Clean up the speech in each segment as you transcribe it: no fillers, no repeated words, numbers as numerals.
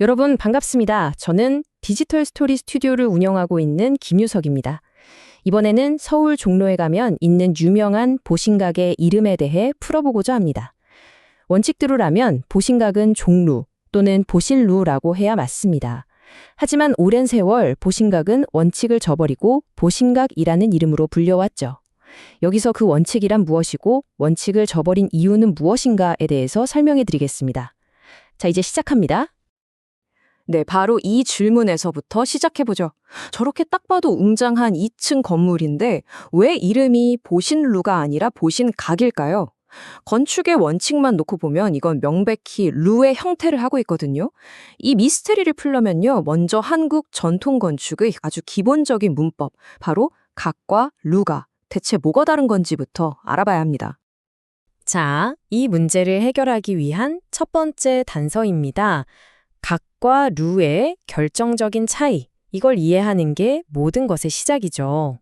여러분 반갑습니다. 저는 디지털 스토리 스튜디오를 운영하고 있는 김유석입니다. 이번에는 서울 종로에 가면 있는 유명한 보신각의 이름에 대해 풀어보고자 합니다. 원칙대로라면 보신각은 종루 또는 보신루라고 해야 맞습니다. 하지만 오랜 세월 보신각은 원칙을 저버리고 보신각이라는 이름으로 불려왔죠. 여기서 그 원칙이란 무엇이고 원칙을 저버린 이유는 무엇인가에 대해서 설명해 드리겠습니다. 자, 이제 시작합니다. 네, 바로 이 질문에서부터 시작해보죠. 저렇게 딱 봐도 웅장한 2층 건물인데 왜 이름이 보신루가 아니라 보신각일까요? 건축의 원칙만 놓고 보면 이건 명백히 루의 형태를 하고 있거든요. 이 미스테리를 풀려면요, 먼저 한국 전통 건축의 아주 기본적인 문법, 바로 각과 루가 대체 뭐가 다른 건지부터 알아봐야 합니다. 자, 이 문제를 해결하기 위한 첫 번째 단서입니다. 각과 루의 결정적인 차이, 이걸 이해하는 게 모든 것의 시작이죠.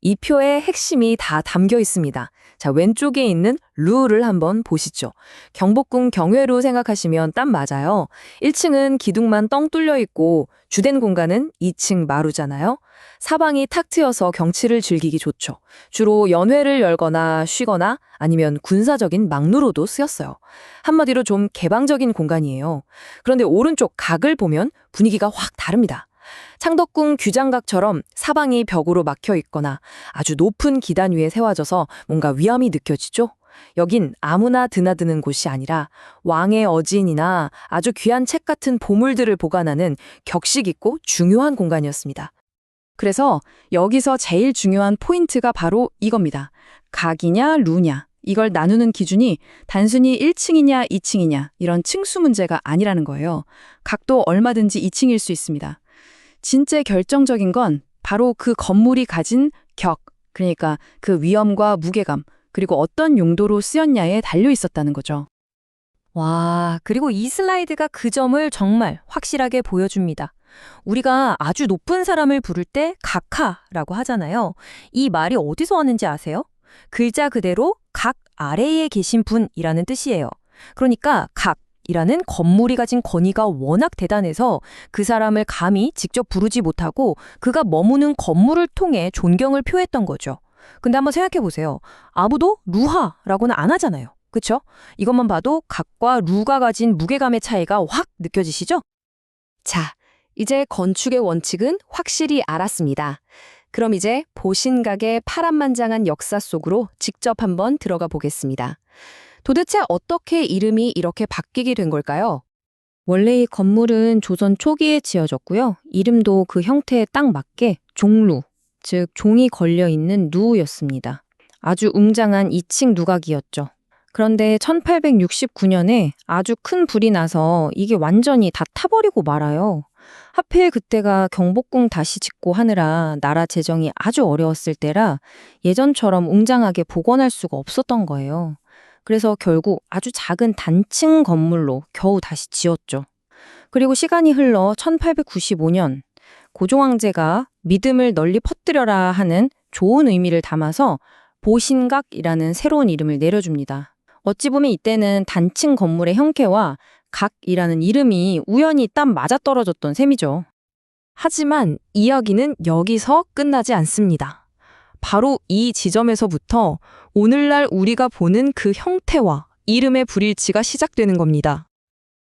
이 표의 핵심이 다 담겨 있습니다. 자, 왼쪽에 있는 루를 한번 보시죠. 경복궁 경회루 생각하시면 딱 맞아요. 1층은 기둥만 뻥 뚫려 있고 주된 공간은 2층 마루잖아요. 사방이 탁 트여서 경치를 즐기기 좋죠. 주로 연회를 열거나 쉬거나 아니면 군사적인 막루로도 쓰였어요. 한마디로 좀 개방적인 공간이에요. 그런데 오른쪽 각을 보면 분위기가 확 다릅니다. 창덕궁 규장각처럼 사방이 벽으로 막혀 있거나 아주 높은 기단 위에 세워져서 뭔가 위험이 느껴지죠? 여긴 아무나 드나드는 곳이 아니라 왕의 어진이나 아주 귀한 책 같은 보물들을 보관하는 격식 있고 중요한 공간이었습니다. 그래서 여기서 제일 중요한 포인트가 바로 이겁니다. 각이냐 루냐. 이걸 나누는 기준이 단순히 1층이냐 2층이냐 이런 층수 문제가 아니라는 거예요. 각도 얼마든지 2층일 수 있습니다. 진짜 결정적인 건 바로 그 건물이 가진 격, 그러니까 그 위엄과 무게감, 그리고 어떤 용도로 쓰였냐에 달려 있었다는 거죠. 와, 그리고 이 슬라이드가 그 점을 정말 확실하게 보여줍니다. 우리가 아주 높은 사람을 부를 때 각하라고 하잖아요. 이 말이 어디서 왔는지 아세요? 글자 그대로 각 아래에 계신 분이라는 뜻이에요. 그러니까 각이라는 건물이 가진 권위가 워낙 대단해서 그 사람을 감히 직접 부르지 못하고 그가 머무는 건물을 통해 존경을 표했던 거죠. 근데 한번 생각해 보세요. 아무도 루하라고는 안 하잖아요. 그쵸? 이것만 봐도 각과 루가 가진 무게감의 차이가 확 느껴지시죠? 자, 이제 건축의 원칙은 확실히 알았습니다. 그럼 이제 보신각의 파란만장한 역사 속으로 직접 한번 들어가 보겠습니다. 도대체 어떻게 이름이 이렇게 바뀌게 된 걸까요? 원래 이 건물은 조선 초기에 지어졌고요. 이름도 그 형태에 딱 맞게 종루, 즉 종이 걸려있는 누였습니다. 아주 웅장한 2층 누각이었죠. 그런데 1869년에 아주 큰 불이 나서 이게 완전히 다 타버리고 말아요. 하필 그때가 경복궁 다시 짓고 하느라 나라 재정이 아주 어려웠을 때라 예전처럼 웅장하게 복원할 수가 없었던 거예요. 그래서 결국 아주 작은 단층 건물로 겨우 다시 지었죠. 그리고 시간이 흘러 1895년 고종황제가 믿음을 널리 퍼뜨려라 하는 좋은 의미를 담아서 보신각이라는 새로운 이름을 내려줍니다. 어찌 보면 이때는 단층 건물의 형태와 각이라는 이름이 우연히 딱 맞아떨어졌던 셈이죠. 하지만 이야기는 여기서 끝나지 않습니다. 바로 이 지점에서부터 오늘날 우리가 보는 그 형태와 이름의 불일치가 시작되는 겁니다.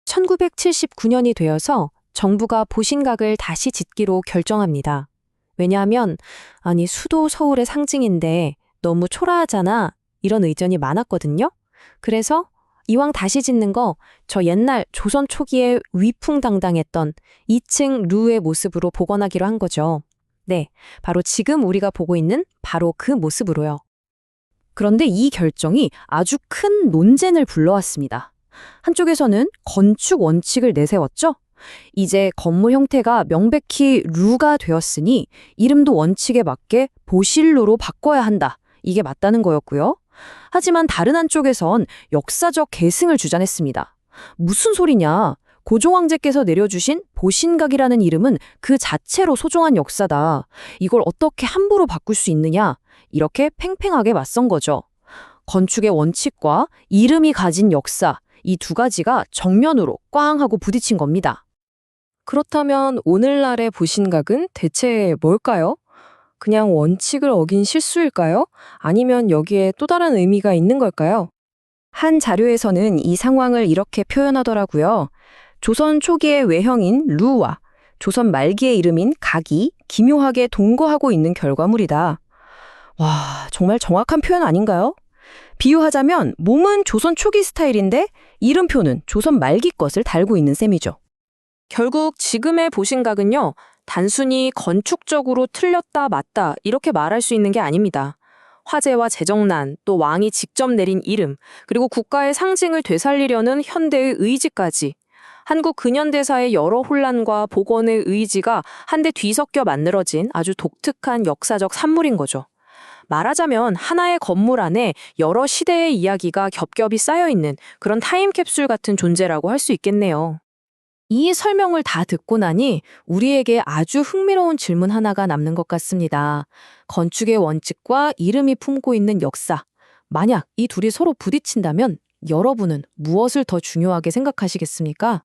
1979년이 되어서 정부가 보신각을 다시 짓기로 결정합니다. 왜냐하면 수도 서울의 상징인데 너무 초라하잖아 이런 의견이 많았거든요. 그래서 이왕 다시 짓는 거 저 옛날 조선 초기에 위풍당당했던 2층 루의 모습으로 복원하기로 한 거죠. 네, 바로 지금 우리가 보고 있는 바로 그 모습으로요. 그런데 이 결정이 아주 큰 논쟁을 불러왔습니다. 한쪽에서는 건축 원칙을 내세웠죠. 이제 건물 형태가 명백히 루가 되었으니 이름도 원칙에 맞게 보실루로 바꿔야 한다. 이게 맞다는 거였고요. 하지만 다른 한쪽에선 역사적 계승을 주장했습니다. 무슨 소리냐? 고종황제께서 내려주신 보신각이라는 이름은 그 자체로 소중한 역사다. 이걸 어떻게 함부로 바꿀 수 있느냐? 이렇게 팽팽하게 맞선 거죠. 건축의 원칙과 이름이 가진 역사, 이 두 가지가 정면으로 꽝 하고 부딪힌 겁니다. 그렇다면 오늘날의 부신각은 대체 뭘까요? 그냥 원칙을 어긴 실수일까요? 아니면 여기에 또 다른 의미가 있는 걸까요? 한 자료에서는 이 상황을 이렇게 표현하더라고요. 조선 초기의 외형인 루와 조선 말기의 이름인 각이 기묘하게 동거하고 있는 결과물이다. 와, 정말 정확한 표현 아닌가요? 비유하자면 몸은 조선 초기 스타일인데 이름표는 조선 말기 것을 달고 있는 셈이죠. 결국 지금의 보신각은요, 단순히 건축적으로 틀렸다 맞다 이렇게 말할 수 있는 게 아닙니다. 화재와 재정난, 또 왕이 직접 내린 이름, 그리고 국가의 상징을 되살리려는 현대의 의지까지 한국 근현대사의 여러 혼란과 복원의 의지가 한데 뒤섞여 만들어진 아주 독특한 역사적 산물인 거죠. 말하자면 하나의 건물 안에 여러 시대의 이야기가 겹겹이 쌓여있는 그런 타임캡슐 같은 존재라고 할 수 있겠네요. 이 설명을 다 듣고 나니 우리에게 아주 흥미로운 질문 하나가 남는 것 같습니다. 건축의 원칙과 이름이 품고 있는 역사. 만약 이 둘이 서로 부딪힌다면 여러분은 무엇을 더 중요하게 생각하시겠습니까?